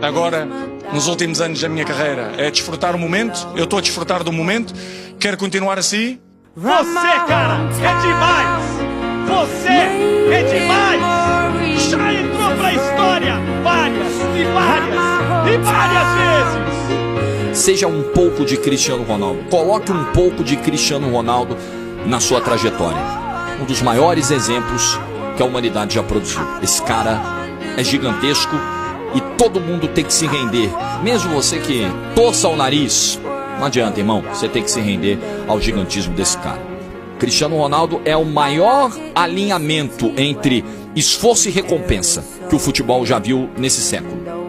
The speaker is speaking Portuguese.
agora, nos últimos anos da minha carreira, é desfrutar o momento. Eu estou a desfrutar do momento. Quero continuar assim. Você, cara, é demais! Você é demais! Já entrou pra história várias e várias e várias vezes! Seja um pouco de Cristiano Ronaldo. Coloque um pouco de Cristiano Ronaldo na sua trajetória. Um dos maiores exemplos que a humanidade já produziu. Esse cara é gigantesco e todo mundo tem que se render. Mesmo você que torça o nariz, não adianta, irmão. Você tem que se render ao gigantismo desse cara. Cristiano Ronaldo é o maior alinhamento entre esforço e recompensa que o futebol já viu nesse século.